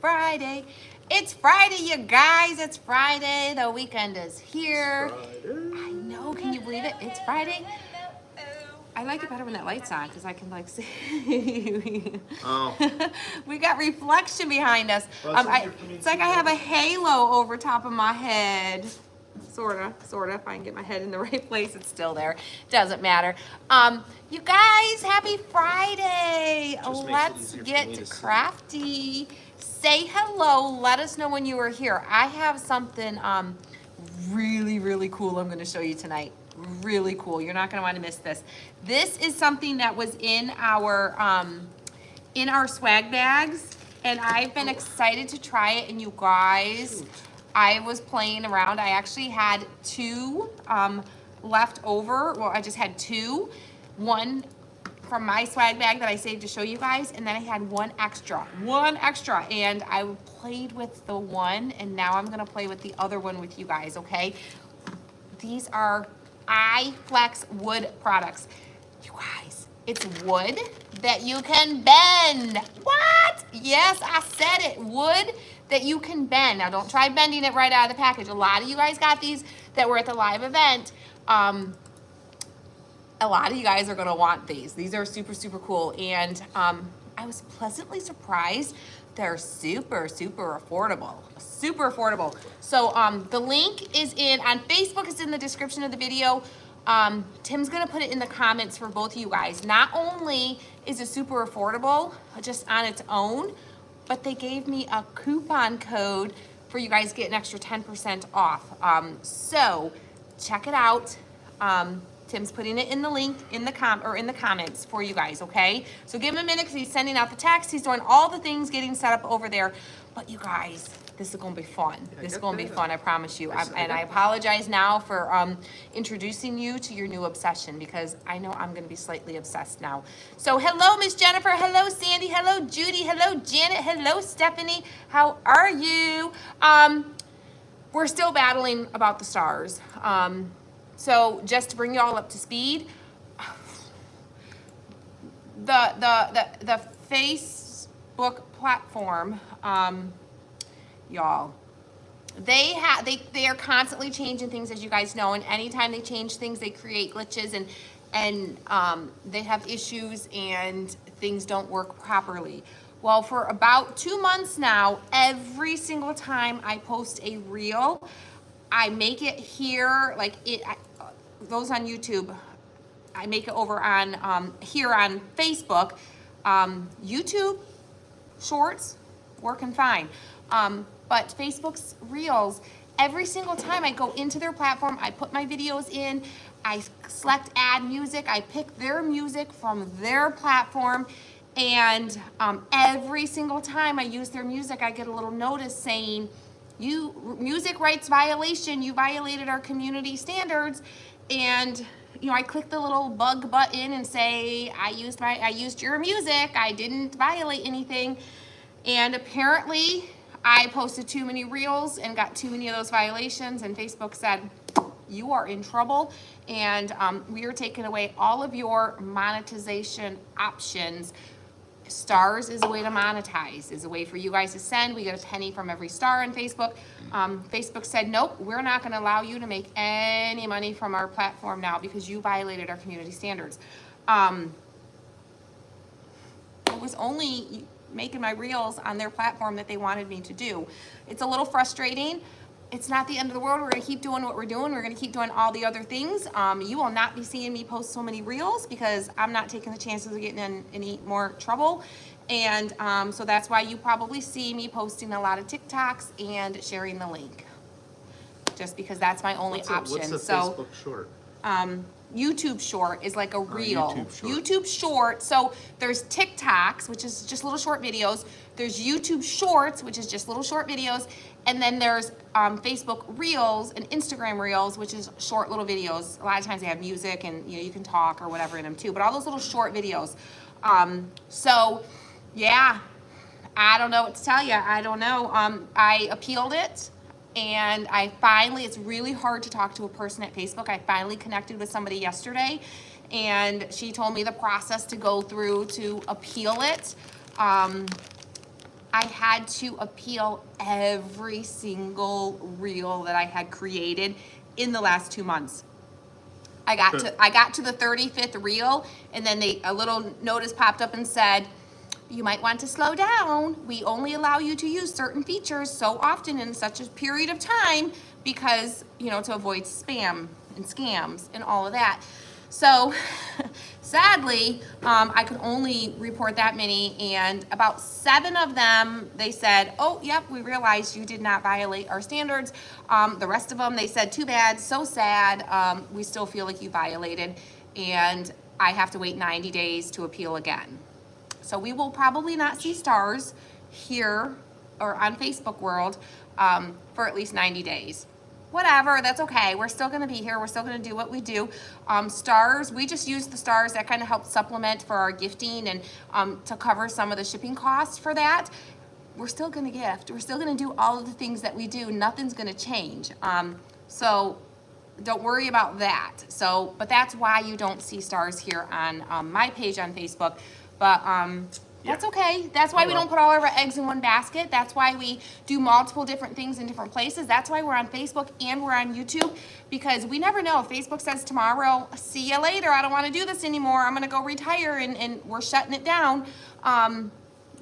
Friday. It's Friday, you guys. It's Friday. The weekend is here. I know. Can you believe it? It's Friday. I like it better when that light's on because I can like see. Oh. We got reflection behind us. Well, it's like I have a halo over top of my head. Sorta. If I can get my head in the right place, it's still there. Doesn't matter. You guys, happy Friday. Let's get crafty. Say hello. Let us know when you are here. I have something really cool I'm going to show you tonight. Really cool. You're not going to want to miss this. This is something that was in our swag bags, and I've been excited to try it. And you guys, I was playing around. I actually had two left over. Well, I just had two. One from my swag bag that I saved to show you guys, and then I had one extra, and I played with the one, and now I'm gonna play with the other one with you guys, okay? These are iFlex wood products. You guys, it's wood that you can bend. What? Yes, I said it. Wood that you can bend. Now, don't try bending it right out of the package. A lot of you guys got these that were at the live event. A lot of you guys are gonna want these. These are super cool, and I was pleasantly surprised. They're super affordable. Super affordable. So the link is on Facebook. It's in the description of the video. Tim's gonna put it in the comments for both of you guys. Not only is it super affordable just on its own, but they gave me a coupon code for you guys to get an extra 10% off. So check it out. Tim's putting it in the link in the comments for you guys, okay? So give him a minute because he's sending out the text. He's doing all the things getting set up over there. But you guys, this is gonna be fun. This is gonna be fun, I promise you. And I apologize now for introducing you to your new obsession because I know I'm gonna be slightly obsessed now. So hello, Miss Jennifer. Hello, Sandy. Hello, Judy. Hello, Janet. Hello, Stephanie. How are you? We're still battling about the stars. So just to bring you all up to speed, the Facebook platform, y'all, they are constantly changing things, as you guys know, and anytime they change things, they create glitches and they have issues and things don't work properly. Well, for about 2 months now, every single time I post a reel, I make it here, like those on YouTube, I make it over on here on Facebook. YouTube Shorts working fine, but Facebook's Reels, every single time I go into their platform, I put my videos in, I select add music, I pick their music from their platform, and every single time I use their music, I get a little notice saying, music rights violation, you violated our community standards. And you know, I click the little bug button and say I used your music, I didn't violate anything. And apparently I posted too many reels and got too many of those violations, and Facebook said you are in trouble, and we are taking away all of your monetization options. Stars is a way to monetize, is a way for you guys to send. We get a penny from every star on Facebook. Facebook said, nope, we're not gonna allow you to make any money from our platform now because you violated our community standards. I was only making my reels on their platform that they wanted me to do. It's a little frustrating. It's not the end of the world. We're gonna keep doing what we're doing. We're gonna keep doing all the other things. You will not be seeing me post so many reels because I'm not taking the chances of getting in any more trouble. And so that's why you probably see me posting a lot of TikToks and sharing the link. Just because that's my only option. What's a Facebook short? YouTube short is like a reel. YouTube short. So there's TikToks, which is just little short videos. There's YouTube shorts, which is just little short videos. And then there's Facebook Reels and Instagram Reels, which is short little videos. A lot of times they have music and you can talk or whatever in them too, but all those little short videos. So yeah, I don't know what to tell you. I don't know. I appealed it. And I finally, it's really hard to talk to a person at Facebook. I finally connected with somebody yesterday, and she told me the process to go through to appeal it. I had to appeal every single reel that I had created in the last 2 months. I got to the 35th reel, and then a little notice popped up and said, you might want to slow down. We only allow you to use certain features so often in such a period of time because, to avoid spam and scams and all of that. So sadly, I could only report that many, and about 7 of them, they said, oh, yep, we realized you did not violate our standards. The rest of them, they said, too bad, so sad. We still feel like you violated, and I have to wait 90 days to appeal again. So we will probably not see stars here or on Facebook World for at least 90 days. Whatever, that's okay. We're still gonna be here. We're still gonna do what we do. Stars, we just use the stars. That kind of helps supplement for our gifting and to cover some of the shipping costs for that. We're still gonna gift. We're still gonna do all of the things that we do. Nothing's gonna change. So don't worry about that. But that's why you don't see stars here on my page on Facebook. But that's okay. That's why we don't put all of our eggs in one basket. That's why we do multiple different things in different places. That's why we're on Facebook and we're on YouTube, because we never know. If Facebook says tomorrow, see you later, I don't want to do this anymore, I'm going to go retire, and we're shutting it down,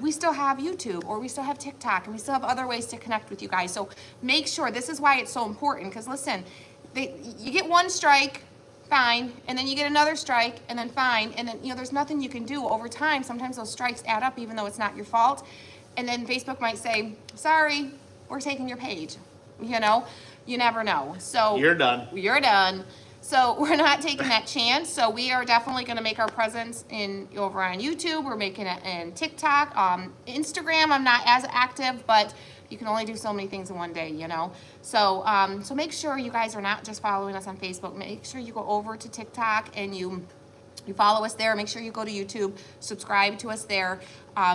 we still have YouTube, or we still have TikTok, and we still have other ways to connect with you guys. So make sure, this is why it's so important, because listen, you get one strike, fine, and then you get another strike, and then fine, and then there's nothing you can do over time. Sometimes those strikes add up even though it's not your fault, and then Facebook might say, sorry, we're taking your page. You never know. So you're done. So we're not taking that chance. So we are definitely going to make our presence over on YouTube. We're making it in TikTok, Instagram. I'm not as active, but you can only do so many things in one day, So so make sure you guys are not just following us on Facebook. Make sure you go over to TikTok and you follow us there. Make sure you go to YouTube, subscribe to us there.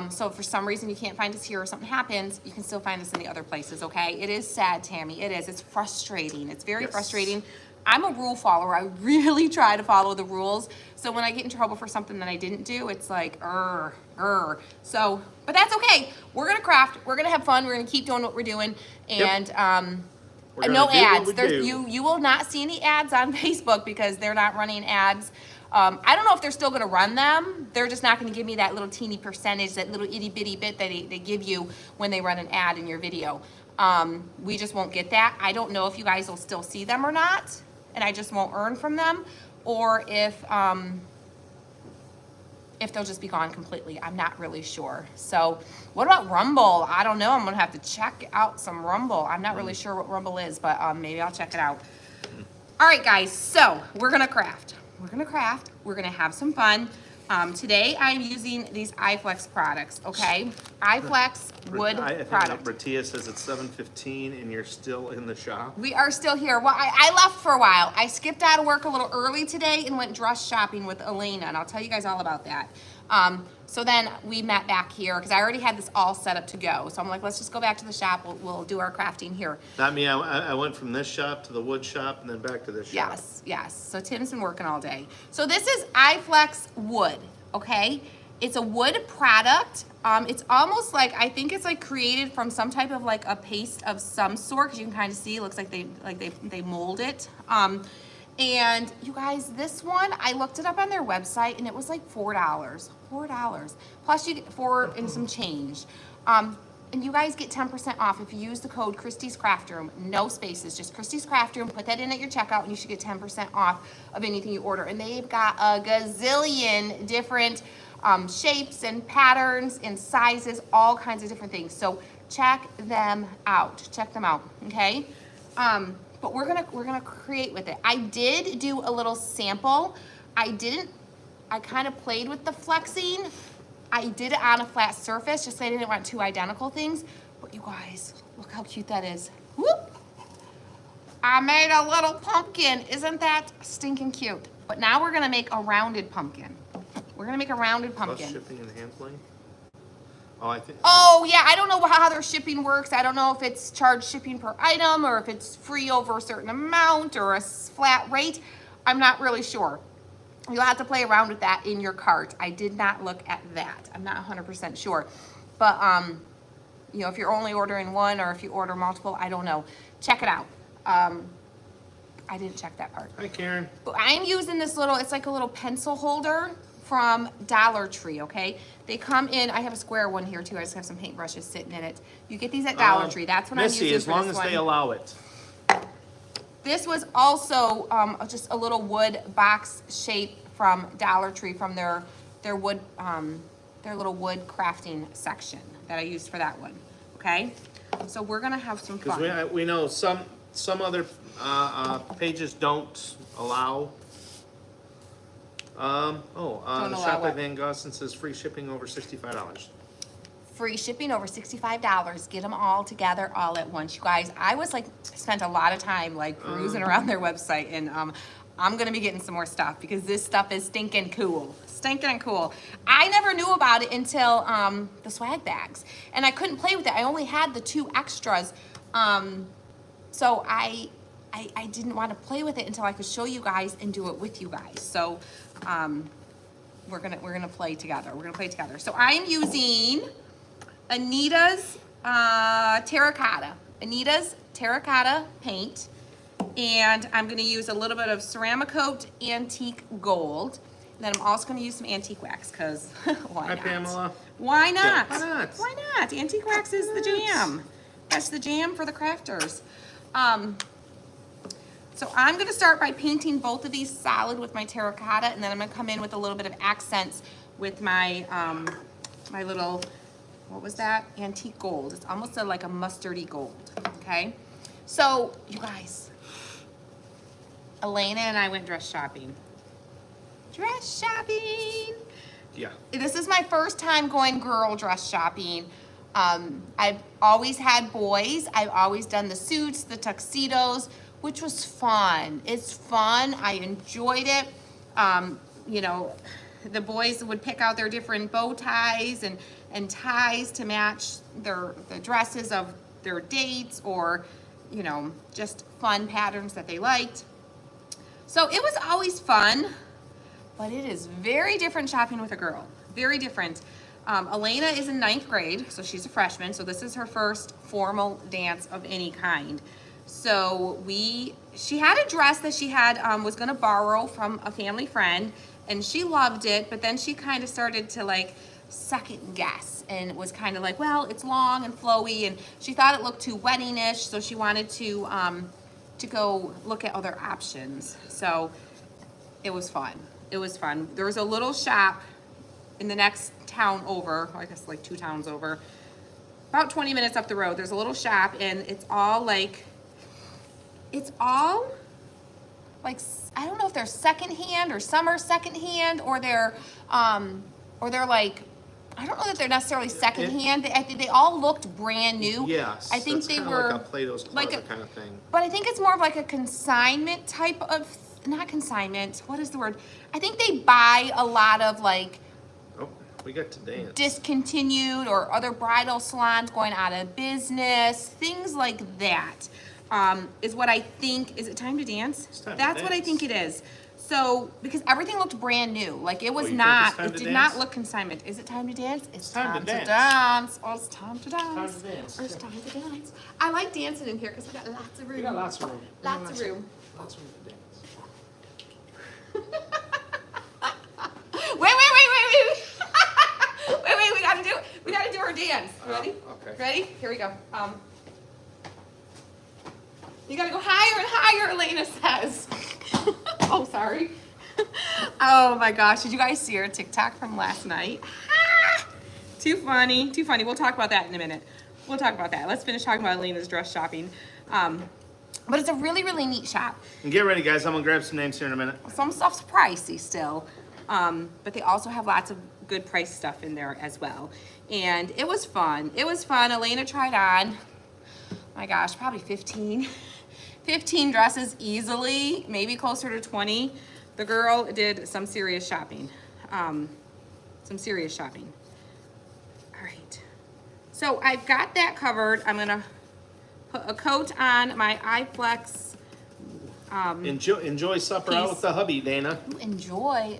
So if for some reason you can't find us here or something happens, you can still find us in the other places, okay? It is sad, Tammy. It is. It's frustrating. It's very frustrating. I'm a rule follower. I really try to follow the rules. So when I get in trouble for something that I didn't do, it's like, So, but that's okay. We're going to craft. We're going to have fun. We're going to keep doing what we're doing. And no ads. You will not see any ads on Facebook because they're not running ads. I don't know if they're still going to run them. They're just not going to give me that little teeny percentage, that little itty bitty bit that they give you when they run an ad in your video. We just won't get that. I don't know if you guys will still see them or not, and I just won't earn from them, or if they'll just be gone completely. I'm not really sure. So what about Rumble? I don't know. I'm going to have to check out some Rumble. I'm not really sure what Rumble is, but maybe I'll check it out. All right, guys. So we're going to craft. We're going to have some fun. Today I'm using these iFlex products, okay? iFlex wood product. Bratia says it's 7:15 and you're still in the shop. We are still here. Well, I left for a while. I skipped out of work a little early today and went dress shopping with Elena, and I'll tell you guys all about that. So then we met back here because I already had this all set up to go. So I'm like, let's just go back to the shop. We'll do our crafting here. Not me. I went from this shop to the wood shop and then back to this shop. Yes. So Tim's been working all day. So this is iFlex wood, okay? It's a wood product. It's almost like, I think it's like created from some type of like a paste of some sort, because you can kind of see it looks like they mold it. And you guys, this one, I looked it up on their website and it was like $4. Plus you get $4 and some change. And you guys get 10% off if you use the code Christie's Craft Room. No spaces, just Christie's Craft Room. Put that in at your checkout and you should get 10% off of anything you order. And they've got a gazillion different shapes and patterns and sizes, all kinds of different things. So check them out. Okay? But we're gonna create with it. I did do a little sample. I kind of played with the flexing. I did it on a flat surface, just so I didn't want two identical things. But you guys, look how cute that is. Whoop! I made a little pumpkin. Isn't that stinking cute? But now we're gonna make a rounded pumpkin. Plus shipping and handling? Oh yeah, I don't know how their shipping works. I don't know if it's charged shipping per item or if it's free over a certain amount or a flat rate. I'm not really sure. You'll have to play around with that in your cart. I did not look at that. I'm not 100% sure. But you know, if you're only ordering one or if you order multiple, I don't know. Check it out. I didn't check that part. Hi, Karen. But I'm using this little, it's like a little pencil holder from Dollar Tree, okay? They come in, I have a square one here too, I just have some paintbrushes sitting in it. You get these at Dollar Tree, that's what I'm Missy, using as for long this as they one. allow it. This was also just a little wood box shape from Dollar Tree, from their wood, their little wood crafting section that I used for that one, okay? So we're gonna have some fun. Because we know some other pages don't allow. Don't The allow shop what? at Van Gossen says free shipping over $65. Free shipping over $65. Get them all together all at once, you guys. I was like, spent a lot of time like cruising around their website, and I'm gonna be getting some more stuff because this stuff is stinking cool. Stinking cool. I never knew about it until the swag bags, and I couldn't play with it. I only had the 2 extras, so I didn't want to play with it until I could show you guys and do it with you guys. So we're gonna play together. We're gonna play together. So I'm using Anita's terracotta paint, and I'm gonna use a little bit of Ceramicoat Antique Gold. And then I'm also gonna use some antique wax, because why Hi, not? Pamela. Why not? Yeah, why not? Why not? Antique wax is the jam. That's the jam for the crafters. So I'm gonna start by painting both of these solid with my terracotta, and then I'm gonna come in with a little bit of accents with my my little, what was that? Antique gold. It's almost like a mustardy gold, okay? So, you guys, Elena and I went dress shopping. Dress shopping! Yeah. This is my first time going girl dress shopping. I've always had boys. I've always done the suits, the tuxedos, which was fun. It's fun. I enjoyed it. You know, the boys would pick out their different bow ties and ties to match the dresses of their dates, or, you know, just fun patterns that they liked. So it was always fun, but it is very different shopping with a girl. Very different. Elena is in 9th grade, so she's a freshman, so this is her first formal dance of any kind. So she had a dress that she had, was gonna borrow from a family friend, and she loved it, but then she kind of started to like second guess, and was kind of like, well, it's long and flowy, and she thought it looked too wedding-ish, so she wanted to go look at other options. So it was fun. It was fun. There was a little shop in the next town over, I guess like 2 towns over, about 20 minutes up the road. There's a little shop, and it's all like, I don't know if they're secondhand, or some are secondhand, or they're like, I don't know that they're necessarily secondhand. I think they all looked brand new. Yes. I think that's they kinda were like a Plato's Closet kind of thing. but I think it's more of like a consignment type of, not consignment, what is the word? I think they buy a lot of like Oh, we got to dance. discontinued or other bridal salons going out of business, things like that, is what I think. Is it time to dance? It's time to That's what I dance. think it is. So, because everything looked brand new, like it was you think not, it's time it to did dance? not look consignment. Is it time to dance? It's time to dance. dance. Oh, it's time to dance. Time to dance. It's time to dance. I like dancing in here because we got lots of room. We got lots of room. Lots of room. Lots of room to dance. Wait. Wait, we gotta do our dance. Ready? Okay. Ready? Here we go. You gotta go higher and higher, Elena says. Oh, sorry. Oh my gosh, did you guys see our TikTok from last night? Ah, too funny, too funny. We'll talk about that in a minute. We'll talk about that. Let's finish talking about Elena's dress shopping. But it's a really, really neat shop. And get ready, guys. I'm gonna grab some names here in a minute. Some stuff's pricey still, but they also have lots of good price stuff in there as well. And it was fun. It was fun. Elena tried on, my gosh, probably 15 dresses easily, maybe closer to 20. The girl did some serious shopping. All right. So I've got that covered. I'm gonna put a coat on my iFlex. Enjoy supper out Peace. with the hubby, Dana. Enjoy.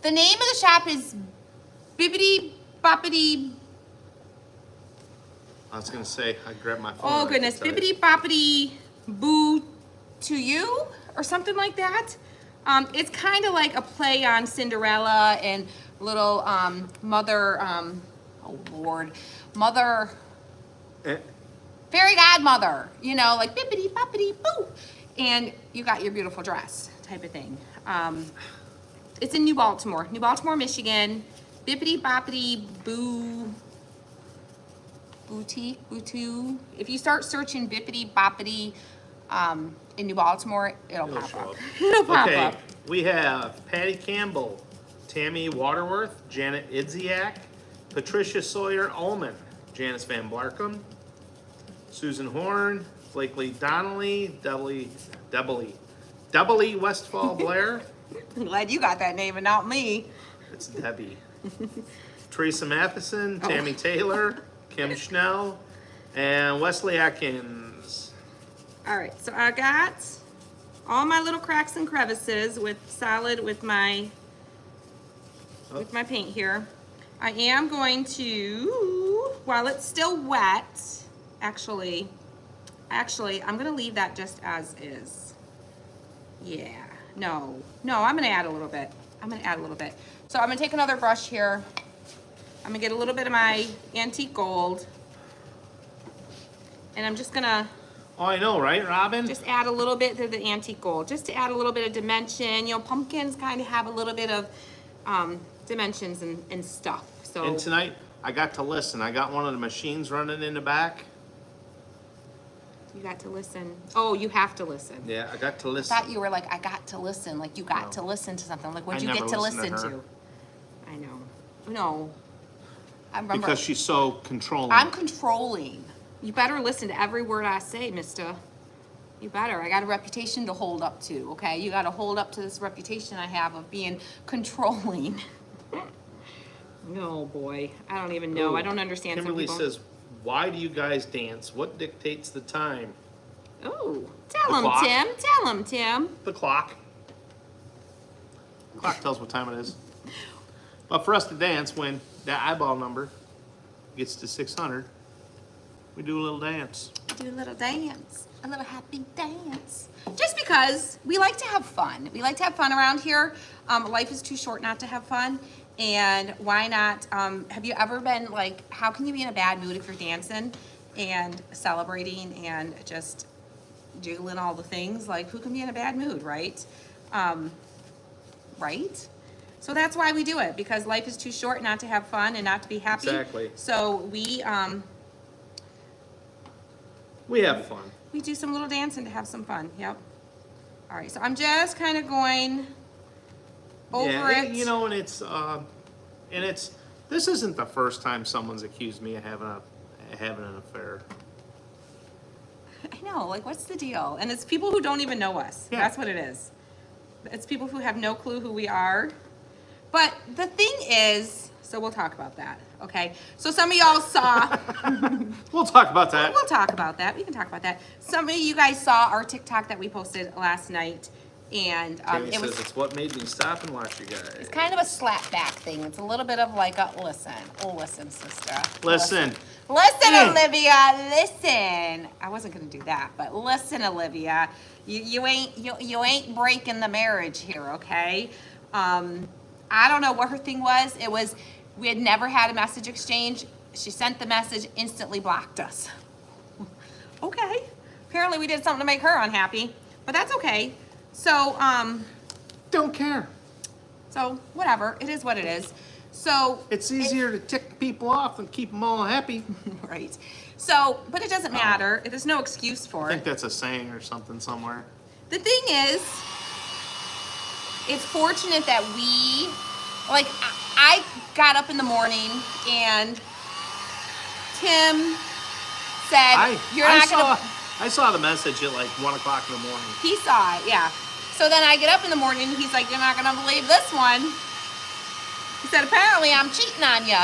The name of the shop is Bibbidi Boppity I was gonna say, I grabbed my phone. Oh I goodness, could tell you. Bippity Boppity Boo to You or something like that. It's kind of like a play on Cinderella and little mother, oh Lord, mother, Eh, fairy godmother, you know, like Bippity Boppity Boo. And you got your beautiful dress type of thing. It's in New Baltimore, Michigan. Bippity Boppity Boo. Boutique, Boutou. If you start searching Bippity Boppity in New Baltimore, it'll It'll pop show up. up. It'll pop Okay, up. we have Patty Campbell, Tammy Waterworth, Janet Idziak, Patricia Sawyer Ullman, Janice Van Blarkum, Susan Horn, Blakely Donnelly, Debbie Westfall Blair. I'm glad you got that name and not me. It's Debbie. Teresa Matheson, Tammy Taylor, Kim Schnell, and Wesley Atkins. All right, so I got all my little cracks and crevices with my paint here. I am going to, while it's still wet, actually, I'm gonna leave that just as is. Yeah, no, I'm gonna add a little bit. So I'm gonna take another brush here. I'm gonna get a little bit of my antique gold. And I'm just gonna Oh, I know, right, Robin? just add a little bit to the antique gold, just to add a little bit of dimension. You know, pumpkins kind of have a little bit of dimensions and stuff. So And tonight, I got to listen. I got one of the machines running in the back. you got to listen. Oh, you have to listen. Yeah, I got to I listen. thought you were like, I got to listen. Like you got No. to listen to something. Like, what'd I you get never to listen listen to her. to? I know. No. I remember. Because she's so controlling. I'm controlling. You better listen to every word I say, mister. You better. I got a reputation to hold up to, okay? You got to hold up to this reputation I have of being controlling. No, boy. I don't even know. Ooh, I don't understand some Kimberly people. says, why do you guys dance? What dictates the time? Oh, tell The him, clock. Tim. Tell him, Tim. The clock. The clock tells what time it is. But for us to dance, when that eyeball number gets to 600, we do a little dance. Do a little dance. A little happy dance. Just because we like to have fun. We like to have fun around here. Life is too short not to have fun. And why not? Have you ever been like, how can you be in a bad mood if you're dancing and celebrating and just jiggling all the things? Like, who can be in a bad mood, right? Right? So that's why we do it, because life is too short not to have fun and not to be happy. Exactly. So We have fun. we do some little dancing to have some fun. Yep. All right, so I'm just kind of going over Yeah, it. you know, and it's this isn't the first time someone's accused me of having an affair. I know, like, what's the deal? And it's people who don't even know us. Yeah. That's what it is. It's people who have no clue who we are. But the thing is, so we'll talk about that, okay? So some of y'all saw, We'll talk about that. we'll talk about that. We can talk about that. Some of you guys saw our TikTok that we posted last night, and Tammy it says was it's what made me stop and watch you guys. it's kind of a slap back thing. It's a little bit of like a listen. Oh, listen, sister. Listen. Listen, Mm. Olivia, listen. I wasn't gonna do that, but listen, Olivia. You ain't breaking the marriage here, okay? I don't know what her thing was. It was, we had never had a message exchange. She sent the message, instantly blocked us. Okay. Apparently we did something to make her unhappy, but that's okay. So, Don't care. so whatever. It is what it is. So It's easier to tick people off than keep them all happy. right. So, but it doesn't matter. There's no excuse for I it. think that's a saying or something somewhere. The thing is, it's fortunate that we, like, I got up in the morning and Tim said, I saw the message at like 1 o'clock in the morning. He saw it, yeah. So then I get up in the morning and he's like, you're not gonna believe this one. He said, apparently I'm cheating on you.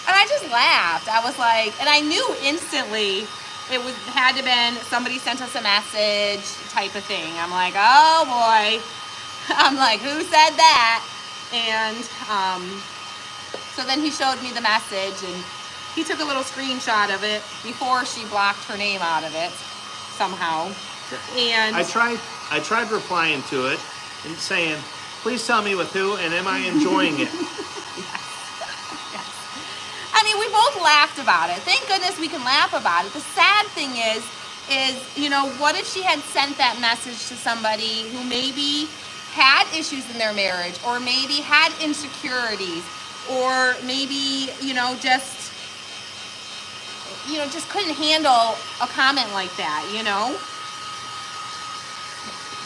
And I just laughed. I was like, and I knew instantly had to been somebody sent us a message type of thing. I'm like, oh boy. I'm like, who said that? And so then he showed me the message and he took a little screenshot of it before she blocked her name out of it somehow. And I tried replying to it and saying, please tell me with who and am I enjoying it? I mean, we both laughed about it. Thank goodness we can laugh about it. The sad thing is, you know, what if she had sent that message to somebody who maybe had issues in their marriage, or maybe had insecurities, or maybe, just couldn't handle a comment like that,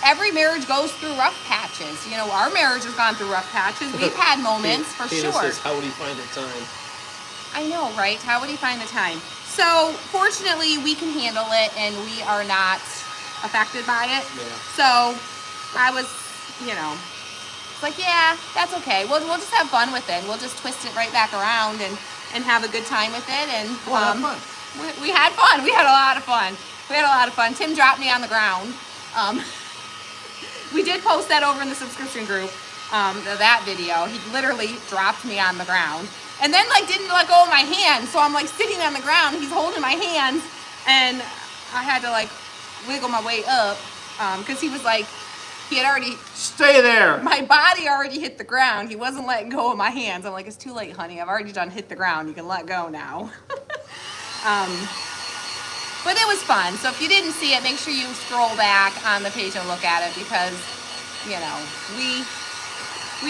Every marriage goes through rough patches. Our marriage has gone through rough patches. We've had moments, for Tina sure. says, how would he find the time? I know, right? How would he find the time? So, fortunately, we can handle it, and we are not affected by it. Yeah. So, I was, it's like, yeah, that's okay. We'll just have fun with it. We'll just twist it right back around and have a good time with it. And We'll have fun. We had fun. We had a lot of fun. Tim dropped me on the ground. We did post that over in the subscription group, that video. He literally dropped me on the ground. And then, didn't let go of my hand. So I'm, sitting on the ground. He's holding my hands. And I had to, wiggle my way up. Because he was, he had already... Stay there! My body already hit the ground. He wasn't letting go of my hands. I'm like, it's too late, honey. I've already done hit the ground. You can let go now. But it was fun. So if you didn't see it, make sure you scroll back on the page and look at it, because, we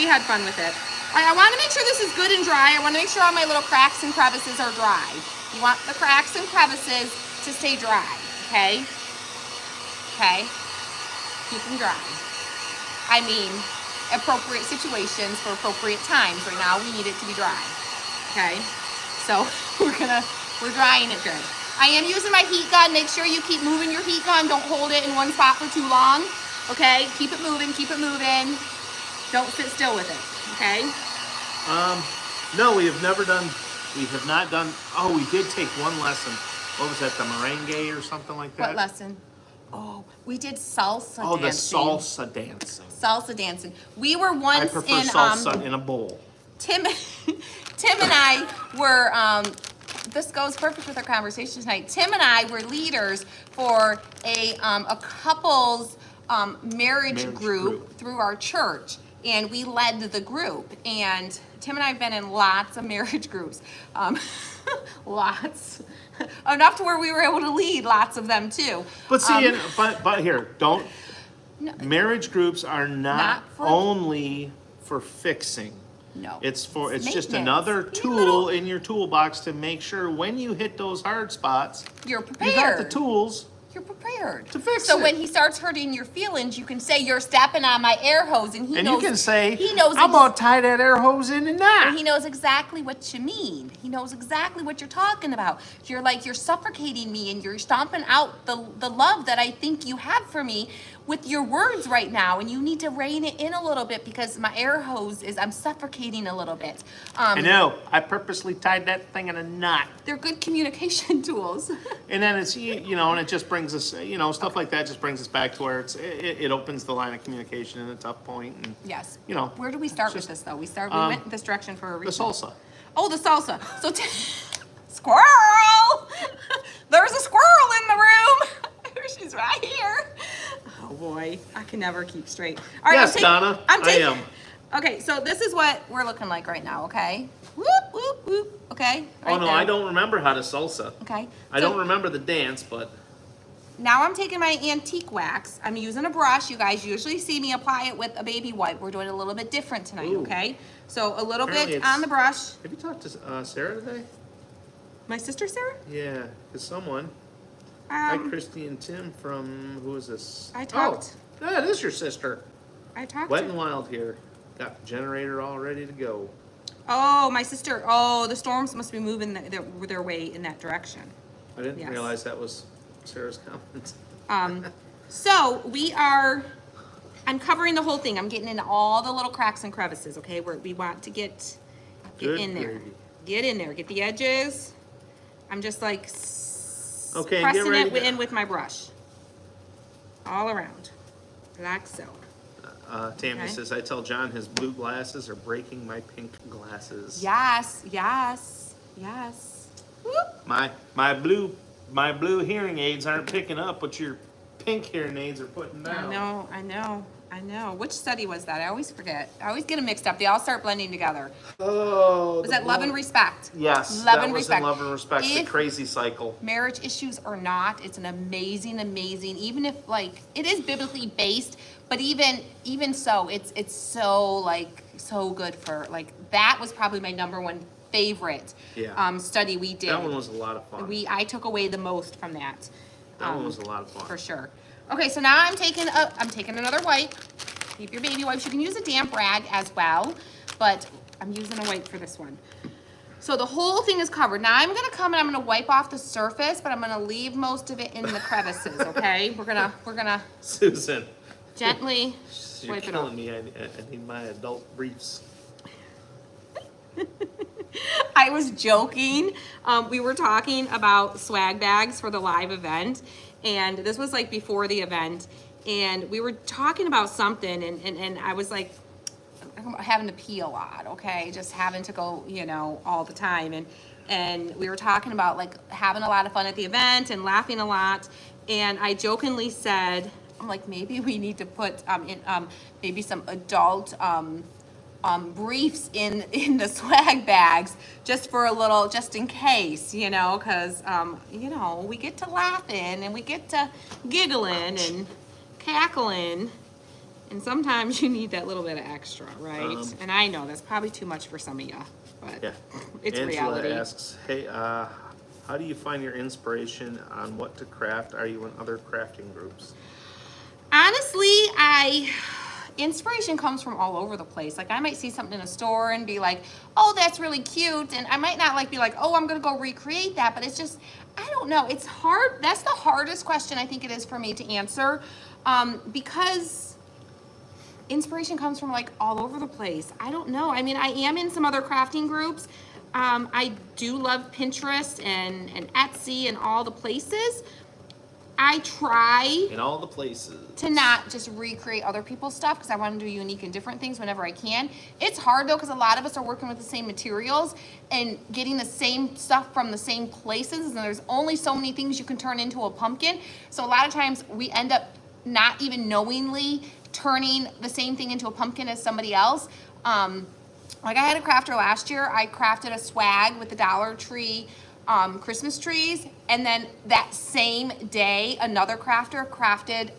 had fun with it. I want to make sure this is good and dry. I want to make sure all my little cracks and crevices are dry. You want the cracks and crevices to stay dry, okay? Okay? Keep them dry. I mean, appropriate situations for appropriate times. Right now, we need it to be dry, okay? So we're drying it good. I am using my heat gun. Make sure you keep moving your heat gun. Don't hold it in one spot for too long, okay? Keep it moving, keep it moving. Don't sit still with it, okay? No, we have not done, we did take one lesson. What was that, the merengue or something like that? What lesson? Oh, we did salsa dancing. Oh, the salsa dancing. Salsa dancing. We were I once prefer in, salsa in a bowl. Tim and I were, this goes perfect with our conversation tonight. Tim and I were leaders for a couple's marriage group through our church. And we led the group, and Tim and I have been in lots of marriage groups, lots, enough to where we were able to lead lots of them too. But see, but here, marriage groups are not only for fixing. No. It's just maintenance. another tool in your toolbox to make sure when you hit those hard spots, You're prepared. you got the tools. You're prepared To fix so it. when he starts hurting your feelings, you can say you're stepping on my air hose, and he And knows. you can say, he knows. I'm gonna tie that air hose in a knot. And he knows exactly what you mean. He knows exactly what you're talking about. You're suffocating me, and you're stomping out the love that I think you have for me with your words right now, and you need to rein it in a little bit, because my air hose I'm suffocating a little bit. I know. I purposely tied that thing in a knot. They're good communication tools. And then it's, and it just brings us, stuff like that just brings us back to where it opens the line of communication in a tough point. And, Yes. You know, Where do we start it's with just, this, though? We went this direction for a the reason. salsa. Oh, the salsa. So, squirrel! There's a squirrel in the room. She's right here. Oh boy, I can never keep straight. All right, Yes, Donna, I am. Okay, so this is what we're looking like right now, okay? Whoop, whoop, whoop, okay? Oh, right no, there. I don't remember how to salsa. Okay. I so don't remember the dance, but Now I'm taking my antique wax. I'm using a brush. You guys usually see me apply it with a baby wipe. We're doing it a little bit different tonight, Ooh. okay? So a little Apparently bit it's- on the brush. have you talked to Sarah today? My sister, Sarah? Yeah, because someone. Hi, Christy and Tim from, who is this? I talked. Oh, that is your sister. I talked Wet to... and Wild here. Got the generator all ready to go. Oh, my sister. Oh, the storms must be moving their way in that direction. I didn't Yes. realize that was Sarah's comment. So we are, I'm covering the whole thing. I'm getting into all the little cracks and crevices, okay? Where we want to get Good in there. gravy. Get in there. Get the edges. I'm just like Okay, and get pressing ready it to- in with my brush. All around. Like so. Tammy Okay. says, I tell John his blue glasses are breaking my pink glasses. Yes, yes, yes. My blue hearing aids aren't picking up what your pink hearing aids are putting down. I know. Which study was that? I always forget. I always get them mixed up. They all start blending together. Oh. Was that Love and Respect? Yes, Love that and was Respect. in Love and Respect, the If crazy cycle. marriage issues or not, it's an amazing, even if like it is biblically based, but even so, it's so like so good for like that was probably my number one favorite study we did. That one was a lot of fun. I took away the most from that. That one was a lot of fun. For sure. Okay, so now I'm taking another wipe. Keep your baby wipes. You can use a damp rag as well, but I'm using a wipe for this one. So the whole thing is covered. Now I'm gonna come and I'm gonna wipe off the surface, but I'm gonna leave most of it in the crevices, okay? We're gonna Susan, gently you're wipe it off. killing me. I need my adult briefs. I was joking. We were talking about swag bags for the live event, and this was like before the event, and we were talking about something, and I was like, I'm having to pee a lot, okay? Just having to go, all the time, and we were talking about like having a lot of fun at the event and laughing a lot, and I jokingly said, I'm like, maybe we need to put maybe some adult briefs in the swag bags just for a little, just in case, because we get to laughing and we get to giggling and cackling, and sometimes you need that little bit of extra, right? And I know that's probably too much for some of you, but Yeah. it's Angela reality. asks, hey, how do you find your inspiration on what to craft? Are you in other crafting groups? Honestly, inspiration comes from all over the place. Like I might see something in a store and be like, oh, that's really cute. And I might not be like, oh, I'm gonna go recreate that. But it's just, I don't know. It's hard. That's the hardest question I think it is for me to answer, because inspiration comes from like all over the place. I don't know. I mean, I am in some other crafting groups. I do love Pinterest and Etsy and all the places. I try In all the places. to not just recreate other people's stuff because I want to do unique and different things whenever I can. It's hard though because a lot of us are working with the same materials and getting the same stuff from the same places, and there's only so many things you can turn into a pumpkin. So a lot of times we end up not even knowingly turning the same thing into a pumpkin as somebody else. Like I had a crafter last year. I crafted a swag with the Dollar Tree Christmas trees, and then that same day another crafter crafted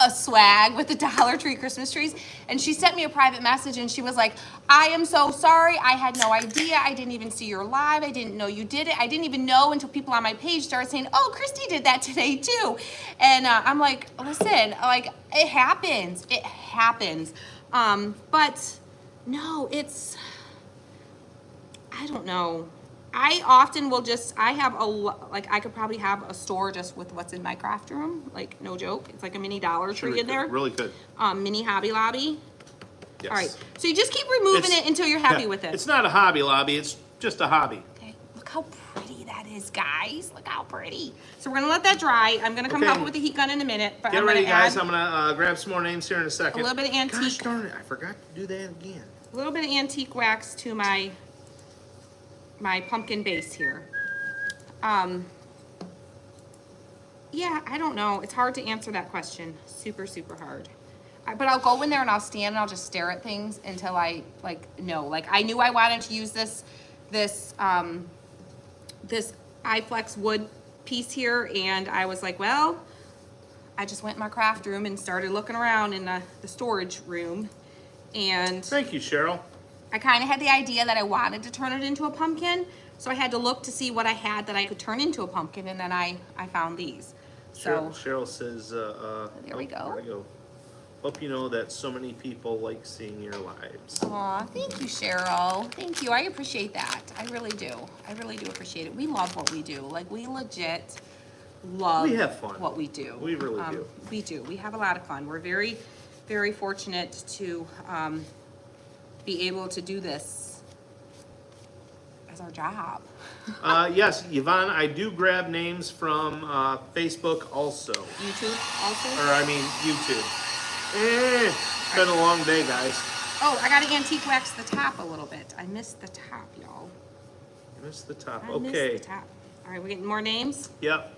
a swag with the Dollar Tree Christmas trees, and she sent me a private message and she was like, I am so sorry, I had no idea, I didn't even see your live, I didn't know you did it, I didn't even know until people on my page started saying, oh, Christy did that today too. And I'm like, listen, like it happens, but no, it's, I don't know. I often will I have I could probably have a store just with what's in my craft room, like no joke. It's like a mini Dollar Tree in there. Really good. Mini Hobby Lobby. Yes. All right, so you just keep removing it until you're happy with it. It's not a Hobby Lobby, it's just a hobby. Okay, look how pretty that is, guys. Look how pretty. So we're gonna let that dry. I'm gonna come help it with the heat gun in a minute. But Get I'm ready, gonna guys. add I'm gonna grab some more names here in a second. a little bit of antique. Gosh darn it, I forgot to do that again. A little bit of antique wax to my pumpkin base here. Yeah, I don't know. It's hard to answer that question. Super, super hard. But I'll go in there and I'll stand and I'll just stare at things until I know. Like I knew I wanted to use this iFlex wood piece here, and I was like, well, I just went in my craft room and started looking around in the storage room, and Thank you, Cheryl. I kind of had the idea that I wanted to turn it into a pumpkin, so I had to look to see what I had that I could turn into a pumpkin, and then I found these. So Cheryl says, there we go. There we go. Hope you know that so many people like seeing your lives. Aw, thank you, Cheryl. Thank you. I appreciate that. I really do. I really do appreciate it. We love what we do. Like, we legit love We have fun. what we do. We really do. We do. We have a lot of fun. We're very, very fortunate to be able to do this as our job. Yes, Yvonne, I do grab names from Facebook also. YouTube also? Or, I mean, YouTube. It's been a long day, guys. Oh, I got to antique wax the top a little bit. I missed the top, y'all. I missed the top. I Okay. missed the top. All right, we getting more names? Yep.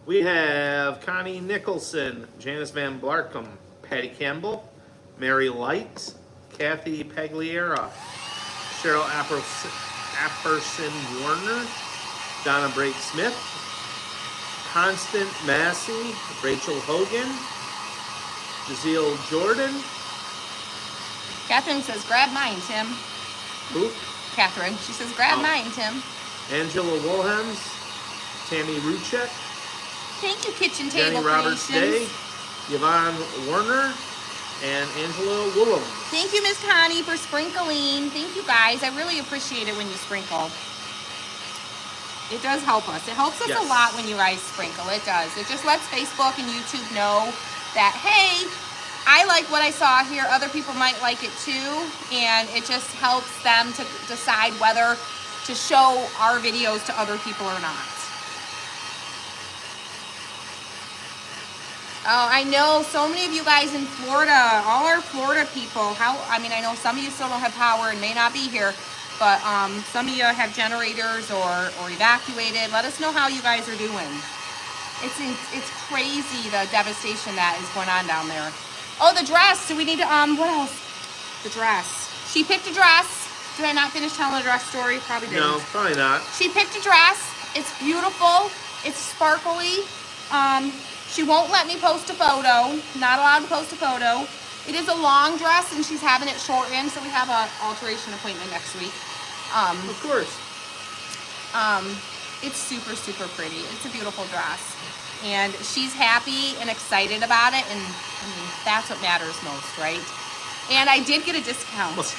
We have Connie Nicholson, Janice Van Blarkum, Patty Campbell, Mary Light, Kathy Pagliera, Cheryl Apperson Warner, Donna Brake Smith, Constant Massey, Rachel Hogan, Jazeel Jordan. Catherine says, grab mine, Tim. Who? Catherine. She says, grab Oh. mine, Tim. Angela Wilhelms, Tammy Ruchek, Thank you, Kitchen Jenny Table Roberts Day, Creations. Yvonne Warner, and Angela Wilhelms. Thank you, Miss Connie, for sprinkling. Thank you, guys. I really appreciate it when you sprinkle. It does help us. It helps us Yes. a lot when you guys sprinkle. It does. It just lets Facebook and YouTube know that, hey, I like what I saw here. Other people might like it too. And it just helps them to decide whether to show our videos to other people or not. Oh, I know so many of you guys in Florida, all our Florida people, I mean, I know some of you still don't have power and may not be here, but some of you have generators or evacuated. Let us know how you guys are doing. It's crazy the devastation that is going on down there. Oh, the dress. Do we need to, what else? The dress. She picked a dress. Did I not finish telling the dress story? Probably didn't. No, probably not. She picked a dress. It's beautiful. It's sparkly. She won't let me post a photo. Not allowed to post a photo. It is a long dress, and she's having it shortened, so we have an alteration appointment next week. Of course. It's super, super pretty. It's a beautiful dress. And she's happy and excited about it, and I mean, that's what matters most, right? And I did get a discount.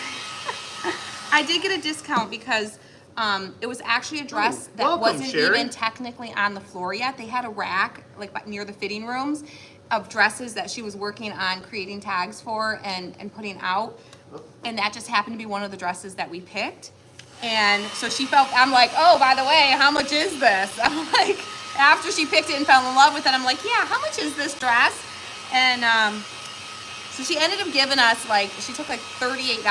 I did get a discount because it was actually a dress that welcome, wasn't Sherry. even technically on the floor yet. They had a rack like near the fitting rooms of dresses that she was working on creating tags for and putting out. And that just happened to be one of the dresses that we picked. And so she felt, I'm like, oh, by the way, how much is this? I'm like, after she picked it and fell in love with it, I'm like, yeah, how much is this dress? And so she ended up giving us she took like $38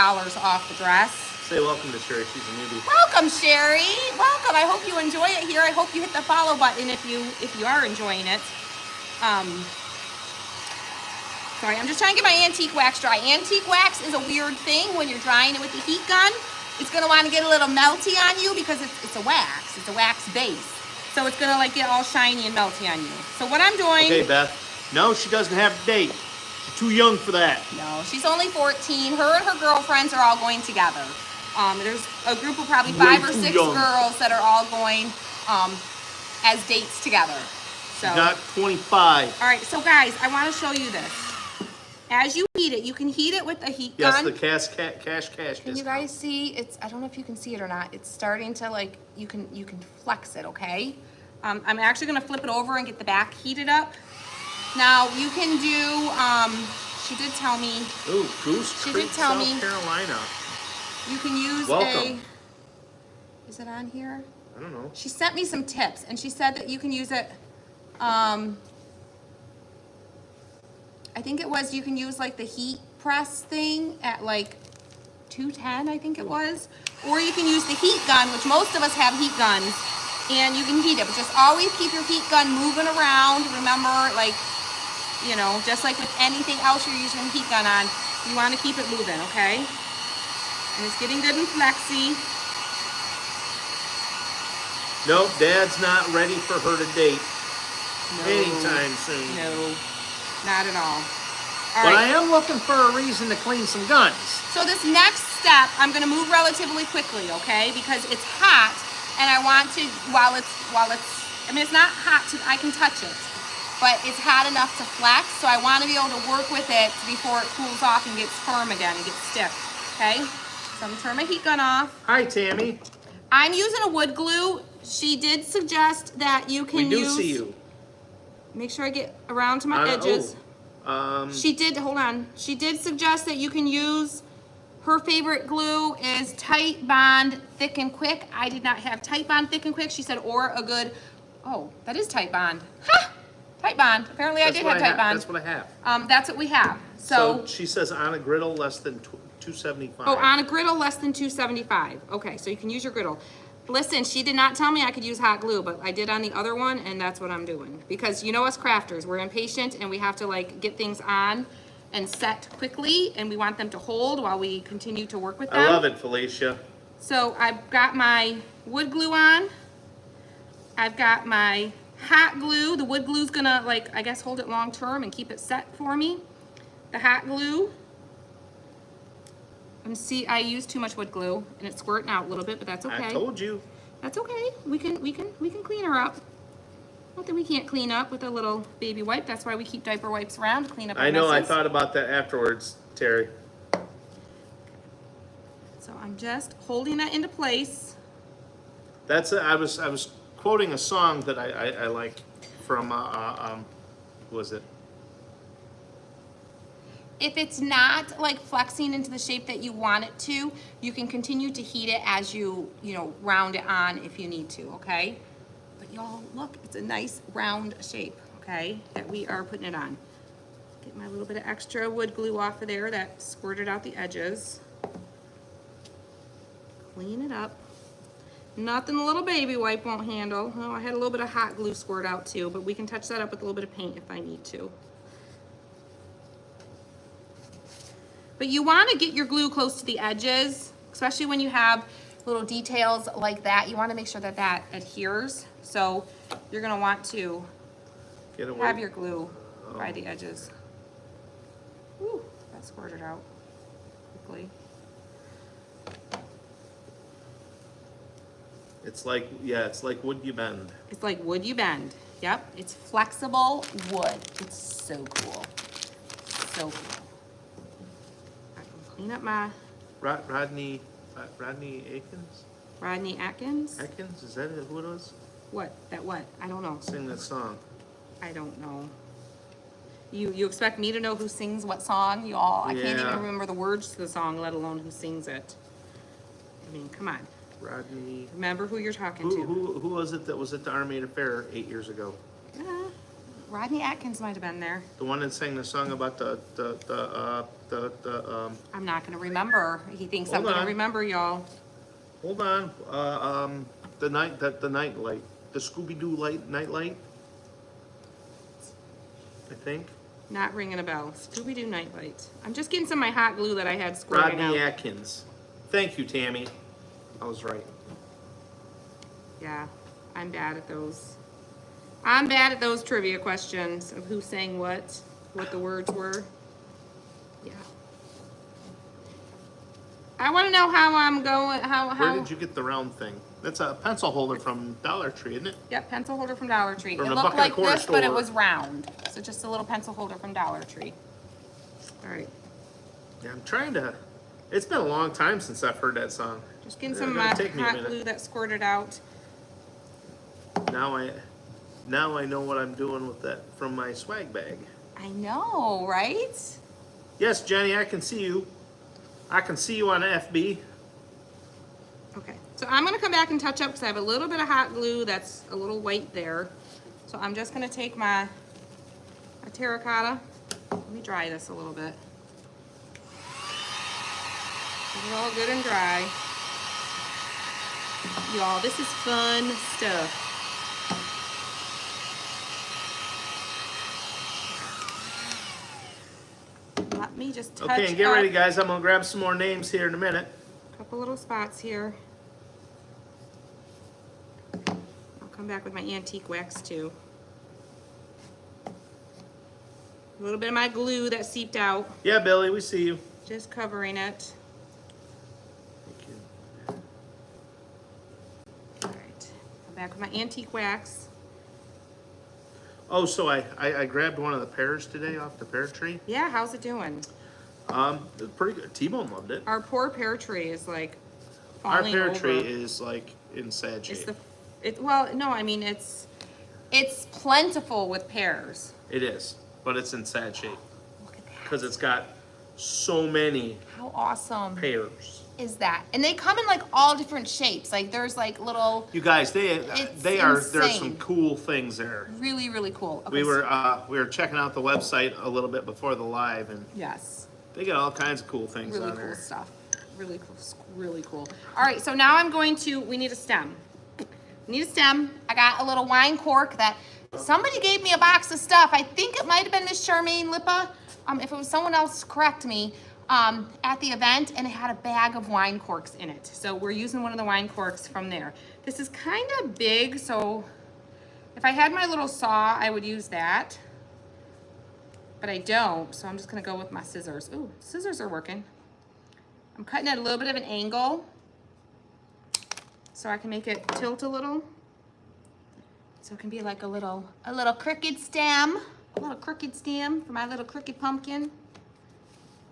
off the dress. Say welcome to Sherry. She's a newbie. Welcome, Sherry. Welcome. I hope you enjoy it here. I hope you hit the follow button if you are enjoying it. Sorry, I'm just trying to get my antique wax dry. Antique wax is a weird thing when you're drying it with the heat gun. It's gonna want to get a little melty on you because it's a wax. It's a wax base. So it's gonna get all shiny and melty on you. So what I'm doing. Okay, Beth. No, she doesn't have a date. She's too young for that. No, she's only 14. Her and her girlfriends are all going together. There's a group of probably Way 5 or too 6 young. girls that are all going as dates together. So. She's not 25. All right, so guys, I want to show you this. As you heat it, you can heat it with a heat Yes, gun. the cash Can you discount. guys see? I don't know if you can see it or not. It's starting to you can flex it, okay? I'm actually gonna flip it over and get the back heated up. Now you can do, she did tell me, Ooh, Goose She Creek, did tell South me- Carolina. you can use Welcome. is it on here? I don't know. She sent me some tips and she said that you can use it, I think it was, you can use the heat press thing at 210, I think it was. Or you can use the heat gun, which most of us have heat guns, and you can heat it. But just always keep your heat gun moving around. Remember, just like with anything else you're using a heat gun on, you want to keep it moving, okay? And it's getting good and flexy. Nope, Dad's not ready for her to date No. anytime soon. No, not at all. All But right. I am looking for a reason to clean some guns. So this next step, I'm gonna move relatively quickly, okay? Because it's hot, and I want to, I mean, it's not hot I can touch it, but it's hot enough to flex, so I wanna be able to work with it before it cools off and gets firm again and gets stiff, okay? So I'm gonna turn my heat gun off. Hi, Tammy. I'm using a wood glue. She did suggest that you can We do use. see you. Make sure I get around to my edges. She did, hold on. She did suggest that you can use, her favorite glue is Tight Bond Thick and Quick. I did not have Tight Bond Thick and Quick. She said, or a good, oh, that is Tight Bond. Ha! Tight Bond. Apparently I did have Tight Bond. That's what I have. That's what we have. So she says on a griddle less than 275. Oh, on a griddle less than 275. Okay, so you can use your griddle. Listen, she did not tell me I could use hot glue, but I did on the other one, and that's what I'm doing. Because you know us crafters, we're impatient, and we have to like get things on and set quickly, and we want them to hold while we continue to work with them. I love it, Felicia. So I've got my wood glue on. I've got my hot glue. The wood glue's gonna, like, I guess hold it long term and keep it set for me. The hot glue. And see, I used too much wood glue and it's squirting out a little bit, but that's okay. I told you. That's okay. We can clean her up. Nothing we can't clean up with a little baby wipe. That's why we keep diaper wipes around to clean up our I know, I messes. thought about that afterwards, Terry. So I'm just holding that into place. That's I was quoting a song that I like from who was it? If it's not like flexing into the shape that you want it to, you can continue to heat it as you know, round it on if you need to, okay? But y'all, look, it's a nice round shape, okay, that we are putting it on. Get my little bit of extra wood glue off of there that squirted out the edges. Clean it up. Nothing a little baby wipe won't handle. Oh, I had a little bit of hot glue squirt out too, but we can touch that up with a little bit of paint if I need to. But you want to get your glue close to the edges, especially when you have little details like that. You want to make sure that that adheres. so you're going to want to Get away. have your glue by the edges. Ooh, that squirted out quickly. It's like, yeah, it's like wood you bend. It's like wood you bend. Yep. it's flexible wood. It's so cool. So cool. I can clean up my Rodney Akins? Rodney Atkins. Atkins? Is that who it was? What? That what? I don't know. Sing that song. I don't know. You expect me to know who sings what song, you all? I can't Yeah. even Remember the words to the song, let alone who sings it. I mean, come on. Rodney. Remember who you're talking Who, to. who was it that was at the Armada Fair 8 years ago? Rodney Atkins might have been there. The one that sang the song about the I'm not gonna remember. He thinks I'm Hold gonna on. remember, y'all. hold on, the night light, the Scooby-Doo night light. I think. Not ringing a bell. Scooby-Doo Nightlight. I'm just getting some of my hot glue that I had squirting Rodney out. Atkins. Thank you, Tammy. I was right. Yeah, I'm bad at those. I'm bad at those trivia questions of who sang what the words were. Yeah. I want to know how I'm going. Where How? did you get the round thing? That's a pencil holder from Dollar Tree, isn't it? Yep, pencil holder from Dollar Tree. From It the looked Bucket like Corner this, but it store. was round. So just a little pencil holder from Dollar Tree. All right. Yeah, I'm trying to. It's been a long time since I've heard that song. Just getting Yeah, some of gonna my take me a hot minute. glue that squirted out. Now I know what I'm doing with that from my swag bag. I know, right? Yes, Jenny, I can see you. I can see you on FB. Okay, so I'm gonna come back and touch up because I have a little bit of hot glue that's a little white there. So I'm just gonna take my terracotta. Let me dry this a little bit. Get it all good and dry. Y'all, this is fun stuff. Let me just touch Okay, and get up ready, guys. I'm gonna grab some more names here in a minute. a couple little spots here. I'll come back with my antique wax too. A little bit of my glue that seeped out, Yeah, Billy, we see you. just covering it. Thank you. All right, come back with my antique wax. Oh, so I grabbed one of the pears today off the pear tree. Yeah, how's it doing? It was pretty good. T-Bone loved it. Our poor pear tree is like Our falling pear over. tree is like in sad shape. It's well, no, I mean it's plentiful with pears. It is, but it's in sad shape Look at that. because it's got so many How awesome pears. is that? And they come in like all different shapes. Like there's like little, You guys, It's there's some insane. cool things there. really, really cool. Okay, We were checking out the website a little bit before the live, and yes, they got all kinds of cool things really on cool there. stuff. Really cool, Really cool. All right, so now we need a stem. We need a stem. I got a little wine cork that somebody gave me a box of stuff. I think it might have been Miss Charmaine Lippa. If it was someone else, correct me. At the event, and it had a bag of wine corks in it. So we're using one of the wine corks from there. This is kind of big, so if I had my little saw, I would use that. But I don't, so I'm just gonna go with my scissors. Ooh, scissors are working. I'm cutting at a little bit of an angle so I can make it tilt a little. So it can be like a little crooked stem. A little crooked stem for my little crooked pumpkin.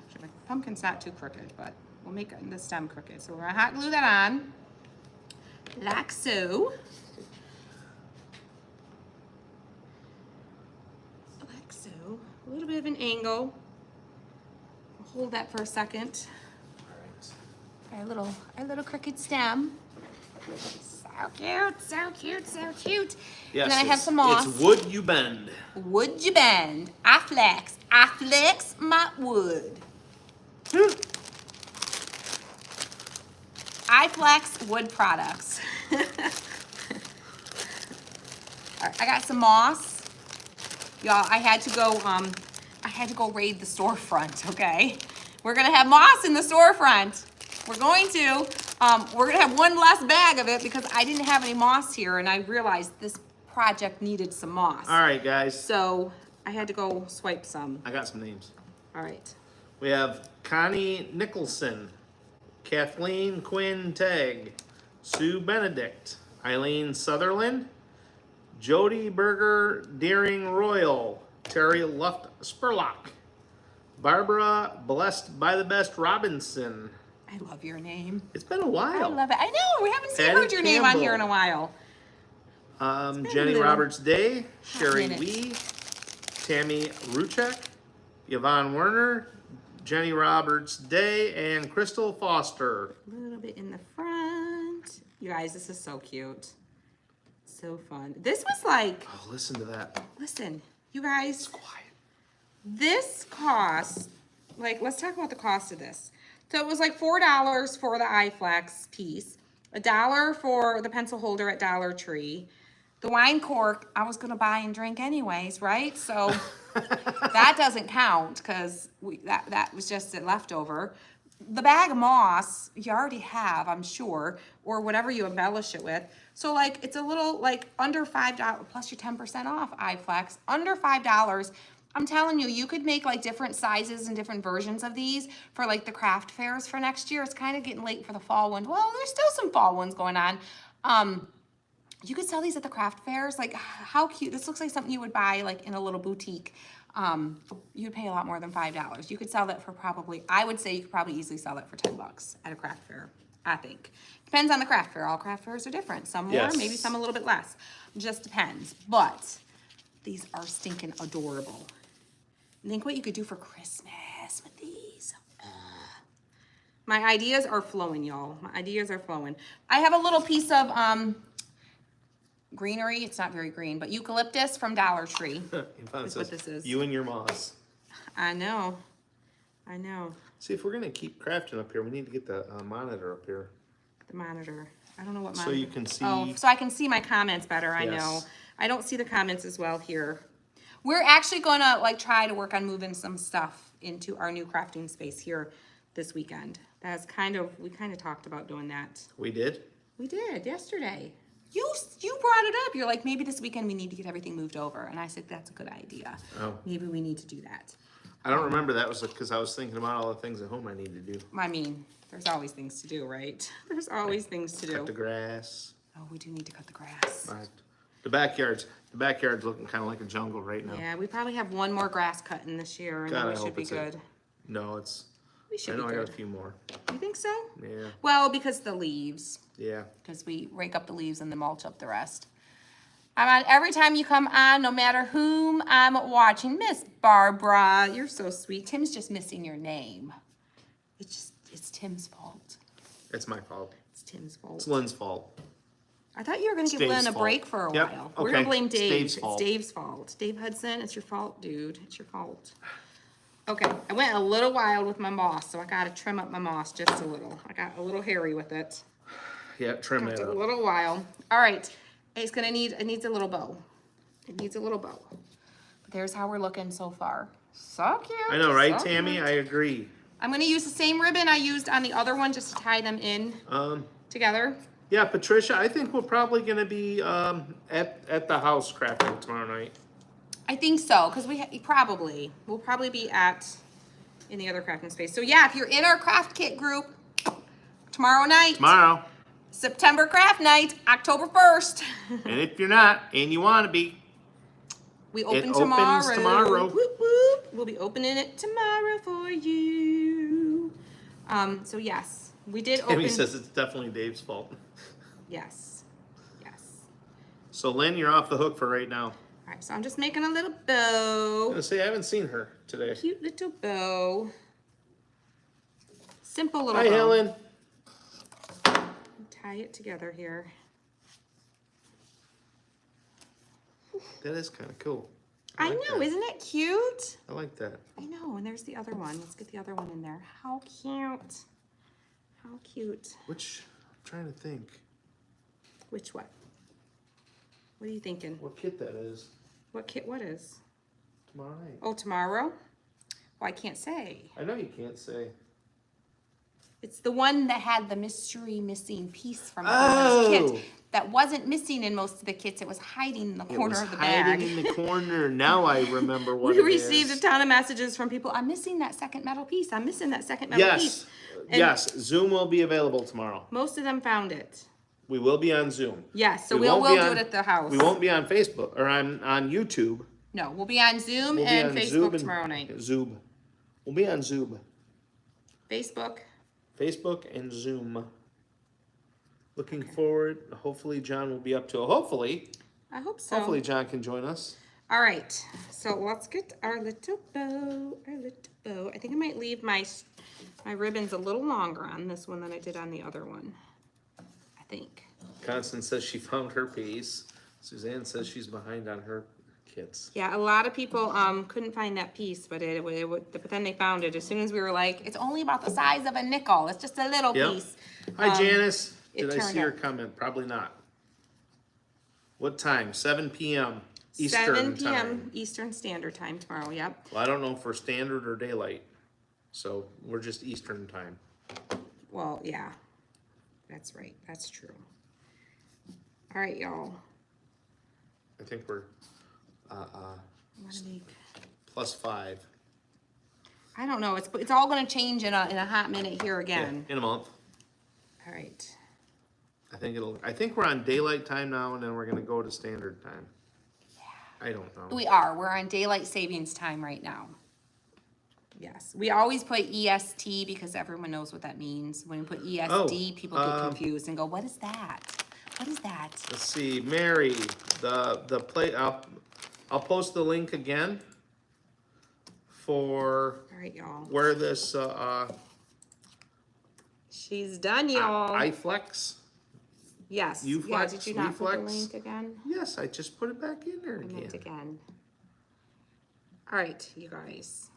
Actually, my pumpkin's not too crooked, but we'll make the stem crooked. So we're gonna hot glue that on, like so. Like so. A little bit of an angle. We'll hold that for a second. Our little crooked stem. So cute, so cute, so cute. Yes, and then I have some moss. It's wood you bend. Wood you bend. I flex my wood. iFlex wood products. All right, I got some moss. Y'all, I had to go raid the storefront, okay? We're gonna have moss in the storefront. We're gonna have one less bag of it because I didn't have any moss here and I realized this project needed some moss. All right, guys. So I had to go swipe some. I got some names. All right. We have Connie Nicholson, Kathleen Quinn Tagg, Sue Benedict, Eileen Sutherland, Jody Berger Deering Royal, Terry Luft Spurlock, Barbara Blessed by the Best Robinson. I love your name. It's been a while. I love it. I know. We haven't Patty heard your name on here in a Campbell. while. Jenny little Roberts Day, Sherry minute. Wee, Tammy Ruchek, Yvonne Werner, Jenny Roberts Day, and Crystal Foster. A little bit in the front. You guys, this is so cute. So fun. This was like, Oh, listen to that. listen, you guys, It's quiet. this cost, like, let's talk about the cost of this. So it was like $4 for the iFlex piece, $1 for the pencil holder at Dollar Tree. The wine cork, I was gonna buy and drink anyways, right? So that doesn't count because that was just a leftover. The bag of moss, you already have, I'm sure, or whatever you embellish it with. So like, it's a little like under $5, plus your 10% off iFlex, under $5. I'm telling you, you could make like different sizes and different versions of these for like the craft fairs for next year. It's kind of getting late for the fall ones. Well, there's still some fall ones going on. You could sell these at the craft fairs. Like, how cute. This looks like something you would buy like in a little boutique. You'd pay a lot more than $5. You could sell that for probably, I would say you could probably easily sell that for $10 at a craft fair, I think. Depends on the craft fair. All craft fairs are different. Some more, Yes. maybe some a little bit less. Just depends. But these are stinking adorable. Think what you could do for Christmas with these. My ideas are flowing, y'all. My ideas are flowing. I have a little piece of greenery. It's not very green, but eucalyptus from Dollar Tree. Yvonne That's says, what this is. You and your moss. I know. I know. See, if we're going to keep crafting up here, we need to get the monitor up here. The monitor. I don't know what So monitor. you can see. Oh, so I can see my comments better. I know. Yes. I don't see the comments as well here. We're actually gonna like try to work on moving some stuff into our new crafting space here this weekend. We kind of talked about doing that. We did? We did yesterday. You brought it up. You're like, maybe this weekend we need to get everything moved over. And I said, that's a good idea. Oh. Maybe we need to do that. I don't remember that was because I was thinking about all the things at home I need to do. I mean, there's always things to do, right? There's always things to Cut the do. grass. Oh, we do need to cut the grass. Right. The backyard's looking kind of like a jungle right now. Yeah, we probably have one more grass cutting this year and God, then I we should hope be it's good. No, it's. We should I be know I got good. a few more. You think so? Yeah. Well, because the leaves. Yeah. Because we rake up the leaves and then mulch up the rest. I'm on every time you come on, no matter whom I'm watching. Miss Barbara, you're so sweet. Tim's just missing your name. It's Tim's fault. It's my fault. It's Tim's fault. It's Lynn's fault. I thought you were going to give Dave's Lynn a fault. break for a Yep, while. We're okay. going to blame It's Dave. Dave's It's fault. Dave's fault. Dave Hudson, it's your fault, dude. It's your fault. Okay, I went a little wild with my moss, so I gotta trim up my moss just a little. I got a little hairy with it. Yeah, trim It's that a up. little while. All right, it needs a little bow. It needs a little bow. But there's how we're looking so far. So cute. I know, right, so Tammy? cute. I agree. I'm gonna use the same ribbon I used on the other one just to tie them in together. Yeah, Patricia, I think we're probably gonna be at the house crafting tomorrow night. I think so, because we'll probably be in the other crafting space. So yeah, if you're in our craft kit group, tomorrow night, Tomorrow. September craft night, October 1st. And if you're not, and you wanna be, We open opens tomorrow. tomorrow. Whoop, whoop. We'll be opening it tomorrow for you. So yes, we did open. Tammy says it's definitely Dave's fault. Yes, yes. So Lynn, you're off the hook for right now. All right, so I'm just making a little I'm bow. gonna say I haven't seen her today. Cute little bow. Simple little Hi, bow. Helen. Tie it together here. That is kind of cool. I like know, that. isn't it cute? I like that. I know, and there's the other one. Let's get the other one in there. How cute. How cute. Which, I'm trying to think. Which what? What are you thinking? What kit that is What kit, what is? tomorrow night. Oh, tomorrow? Well, I can't say. I know you can't say. It's the one that had the mystery missing piece from the Oh. kit. That wasn't missing in most of the kits. It was hiding in the It corner was of the hiding bag. in the corner. Now I remember what We it received is. a ton of messages from people. I'm missing that second metal piece. I'm missing that second metal piece. Yes, And yes. Zoom will be available tomorrow. most of them found it. We will be on Zoom. Yes, so We we'll won't be do on- it at the house. We won't be on Facebook or on YouTube. No, we'll be on Zoom We'll be and on Facebook Zoom and tomorrow night. Zoom. We'll be on Zoom. Facebook. Facebook and Zoom. Looking forward. Hopefully John will be up to it. Hopefully. I hope so. Hopefully John can join us. All right, so let's get our little bow, I think I might leave my ribbons a little longer on this one than I did on the other one. I think. Constance says she found her piece. Suzanne says she's behind on her kits. Yeah, a lot of people couldn't find that piece, but but then they found it as soon as we were like, it's only about the size of a nickel. It's just a little Yep. piece. Hi, Janice. it Did I turned see your out- comment? Probably not. What time? 7 p.m. Eastern 7 p.m. time. Eastern Standard Time tomorrow. Yep. Well, I don't know if we're standard or daylight. So we're just Eastern time. Well, yeah, that's right. That's true. All right, y'all. I think we're I wanna make- +5. I don't know. It's all going to change in a hot minute here Yeah, again. in a month. All right. I think we're on daylight time now, and then we're gonna go to standard time. I don't know. We are. We're on daylight savings time right now. Yes. We always put EST because everyone knows what that means. When we put ESD, people get confused and go, "What is that? What is that?" Let's see, Mary, the play. I'll post the link again for All right, y'all. where this She's done, y'all. iFlex. Yes. You Yeah, flex, did you not put the reflex. link again? Yes, I just put it back in there I meant again. again. All right, you guys.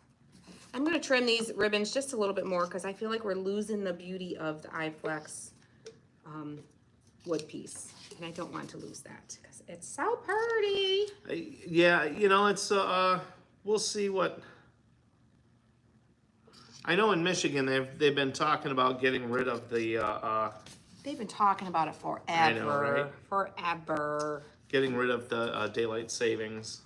I'm gonna trim these ribbons just a little bit more because I feel like we're losing the beauty of the iFlex wood piece. And I don't want to lose that because it's so pretty. Yeah, you know, it's we'll see what. I know in Michigan they've been talking about getting rid of the They've been talking about it forever. I know, right? Forever. getting rid of the daylight savings.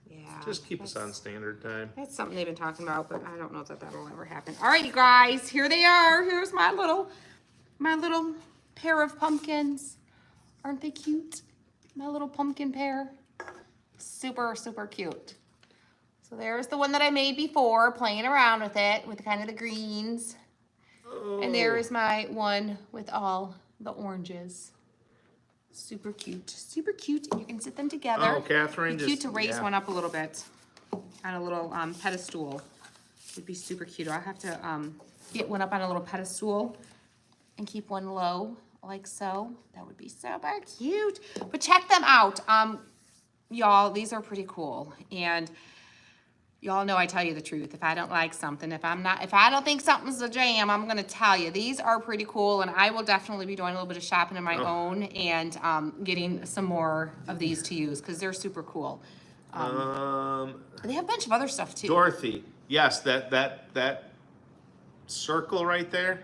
Yeah. Just keep us on standard time. That's something they've been talking about, but I don't know that that'll ever happen. All right, you guys, here they are. Here's my little pair of pumpkins. Aren't they cute? My little pumpkin pair. Super, super cute. So there's the one that I made before, playing around with it, with kind of the greens. And there is my one with all the oranges. Super cute. Super cute. And you can sit them together. Oh, Catherine, It'd be cute just- to raise yeah. one up a little bit on a little pedestal. It'd be super cute. I'll have to get one up on a little pedestal and keep one low like so. That would be super cute. But check them out. Y'all, these are pretty cool. And Y'all know I tell you the truth. If I don't like something, if I don't think something's a jam, I'm gonna tell you. These are pretty cool, and I will definitely be doing a little bit of shopping of my own and getting some more of these to use because they're super cool. They have a bunch of other stuff too. Dorothy, yes, that circle right there,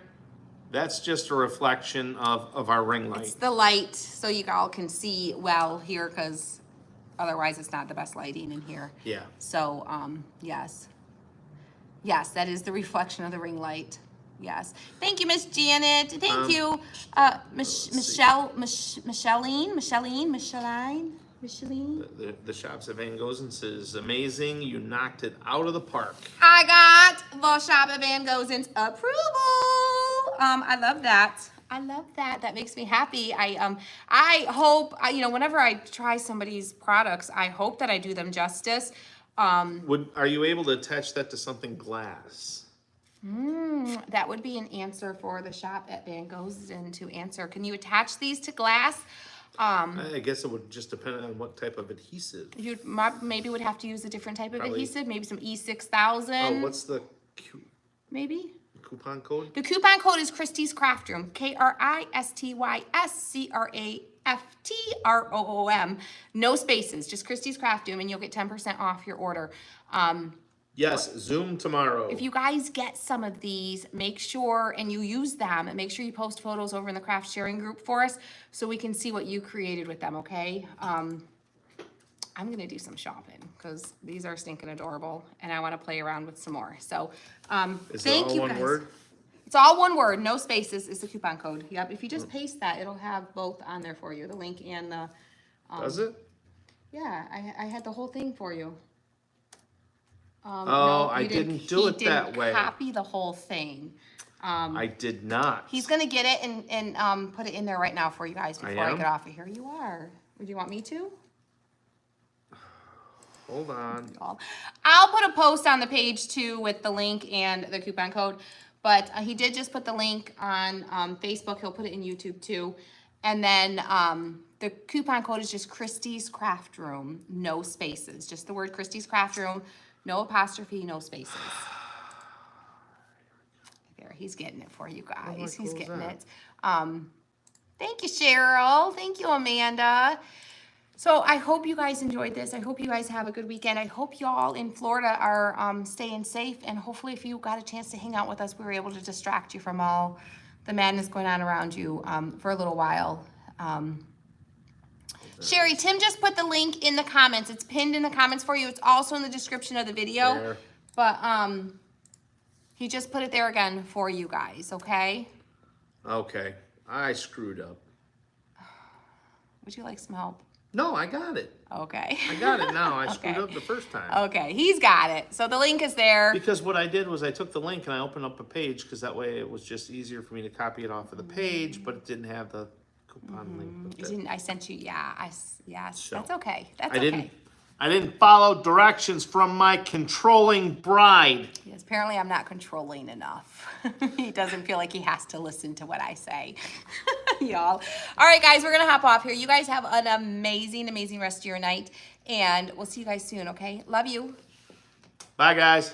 that's just a reflection of our ring light. It's the light, so you all can see well here, because otherwise it's not the best lighting in here. Yeah. So, yes. Yes, that is the reflection of the ring light. Yes. Thank you, Miss Janet. Thank you, Micheline. The shops at Van Gozen's is amazing. You knocked it out of the park. I got the shop at Van Gozen's approval. I love that. I love that. That makes me happy. I hope, whenever I try somebody's products, I hope that I do them justice. Are you able to attach that to something glass? That would be an answer for the shop at Van Gozen to answer. Can you attach these to glass? I guess it would just depend on what type of adhesive. You maybe would have to use a different type of Probably. adhesive, maybe some E6000. Oh, what's the maybe? coupon code? The coupon code is Christie's Craft Room, KRISTYSCRAFTROOM. No spaces, just Christie's Craft Room, and you'll get 10% off your order. Yes, Zoom tomorrow. If you guys get some of these, make sure, and you use them, and make sure you post photos over in the craft sharing group for us so we can see what you created with them, okay? I'm gonna do some shopping because these are stinking adorable and I wanna play around with some more. So, thank you guys. Is it all one word? It's all one word, no spaces is the coupon code. Yep, if you just paste that, it'll have both on there for you, the link and the, Does it? yeah, I had the whole thing for you. I didn't do it that way. He didn't copy the whole thing. I did not. He's gonna get it and put it in there right now for you guys before I am? get off of here. You are. Would you want me to? Hold on. I'll put a post on the page too with the link and the coupon code. But he did just put the link on Facebook. He'll put it in YouTube too. And then the coupon code is just Christie's Craft Room, no spaces. Just the word Christie's Craft Room, no apostrophe, no spaces. There, he's getting it for you guys. He's getting it. Thank you, Cheryl. Thank you, Amanda. So I hope you guys enjoyed this. I hope you guys have a good weekend. I hope y'all in Florida are staying safe. And hopefully if you got a chance to hang out with us, we were able to distract you from all the madness going on around you for a little while. Sherry, Tim just put the link in the comments. It's pinned in the comments for you. It's also in the description of the video. There. But he just put it there again for you guys, okay? Okay. I screwed up. Would you like some help? No, I got it. Okay. I got it now. I screwed Okay. up the first time. Okay, he's got it. So the link is there. Because what I did was I took the link and I opened up a page because that way it was just easier for me to copy it off of the page, but it didn't have the coupon link with it. I sent you, yes, So, that's okay. That's I okay. didn't follow directions from my controlling bride. Yes, apparently I'm not controlling enough. He doesn't feel like he has to listen to what I say. Y'all. All right, guys, we're going to hop off here. You guys have an amazing, amazing rest of your night, and we'll see you guys soon, okay? Love you. Bye, guys.